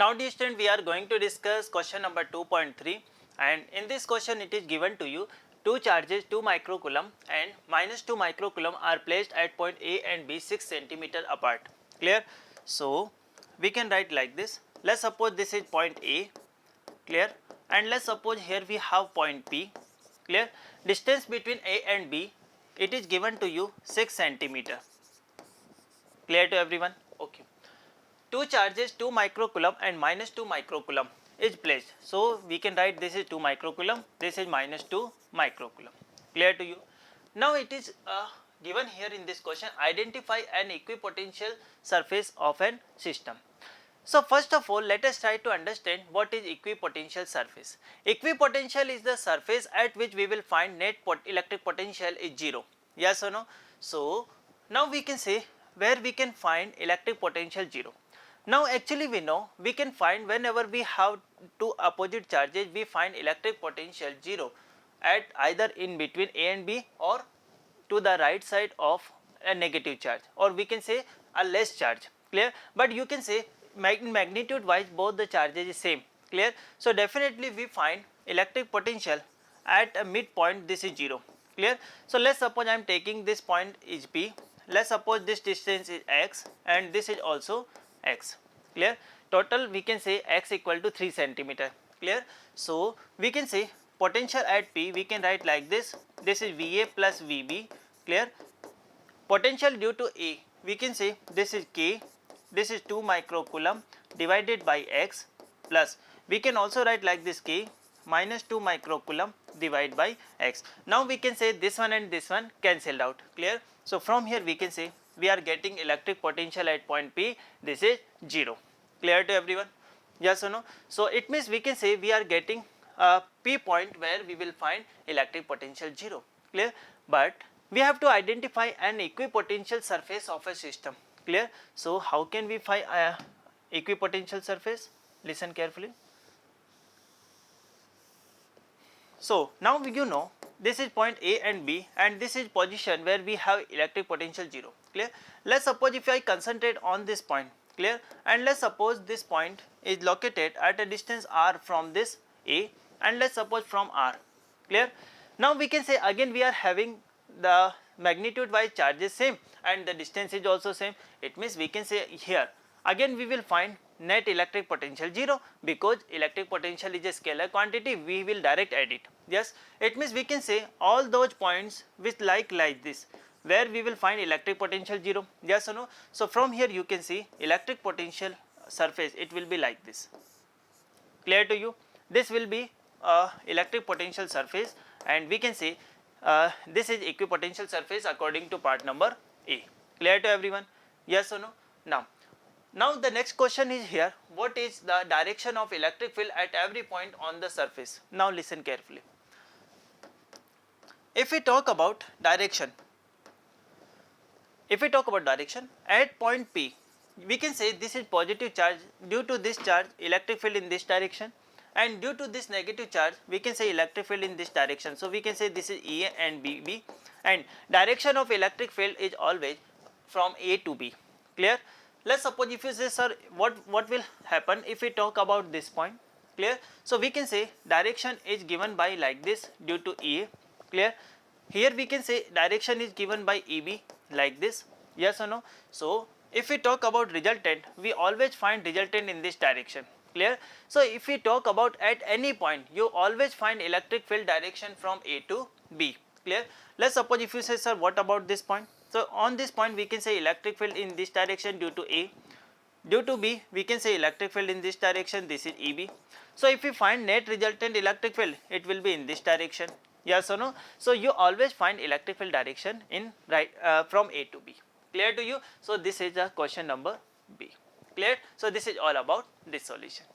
Now dear student, we are going to discuss question number 2.3, and in this question it is given to you two charges 2 microcoulomb and minus 2 microcoulomb are placed at point A and B 6 centimeter apart. Clear? So we can write like this. Let's suppose this is point A, clear, and let's suppose here we have point P, clear. Distance between A and B, it is given to you 6 centimeter. Clear to everyone? Okay. Two charges 2 microcoulomb and minus 2 microcoulomb is placed. So we can write this is 2 microcoulomb, this is minus 2 microcoulomb. Clear to you? Now it is given here in this question, identify an equipotential surface of an system. So first of all, let us try to understand what is equipotential surface. Equipotential is the surface at which we will find net electric potential is 0. Yes or no? So now we can say where we can find electric potential 0. Now actually we know we can find whenever we have two opposite charges, we find electric potential 0 at either in between A and B or to the right side of a negative charge, or we can say a less charge. Clear? But you can say magnitude wise both the charges is same. Clear? So definitely we find electric potential at a midpoint, this is 0. Clear? So let's suppose I am taking this point is P, let's suppose this distance is x and this is also x. Clear? Total we can say x equal to 3 centimeter. Clear? So we can say potential at P, we can write like this, this is VA plus VB. Clear? Potential due to A, we can say this is K, this is 2 microcoulomb divided by x, plus we can also write like this K minus 2 microcoulomb divided by x. Now we can say this one and this one cancelled out. Clear? So from here we can say we are getting electric potential at point P, this is 0. Clear to everyone? Yes or no? So it means we can say we are getting a P point where we will find electric potential 0. Clear? But we have to identify an equipotential surface of a system. Clear? So how can we find equipotential surface? Listen carefully. So now you know this is point A and B and this is position where we have electric potential 0. Clear? Let's suppose if I concentrate on this point. Clear? And let's suppose this point is located at a distance r from this A, and let's suppose from r. Clear? Now we can say again we are having the magnitude wise charges same and the distance is also same. It means we can say here again we will find net electric potential 0 because electric potential is a scalar quantity, we will direct add it. Yes, it means we can say all those points which like this where we will find electric potential 0. Yes or no? So from here you can see electric potential surface, it will be like this. Clear to you? This will be electric potential surface and we can say this is equipotential surface according to part number A. Clear to everyone? Yes or no? Now the next question is here, what is the direction of electric field at every point on the surface? Now listen carefully. If we talk about direction, at point P, we can say this is positive charge, due to this charge electric field in this direction, and due to this negative charge we can say electric field in this direction. So we can say this is A and B, and direction of electric field is always from A to B. Clear? Let's suppose if you say sir what will happen if we talk about this point. Clear? So we can say direction is given by like this due to A. Clear? Here we can say direction is given by EB like this. Yes or no? So if we talk about resultant, we always find resultant in this direction. Clear? So if we talk about at any point, you always find electric field direction from A to B. Clear? Let's suppose if you say sir what about this point? So on this point we can say electric field in this direction due to A. Due to B we can say electric field in this direction, this is EB. So if we find net resultant electric field, it will be in this direction. Yes or no? So you always find electric field direction in from A to B. Clear to you? So this is the question number B. Clear? So this is all about this solution.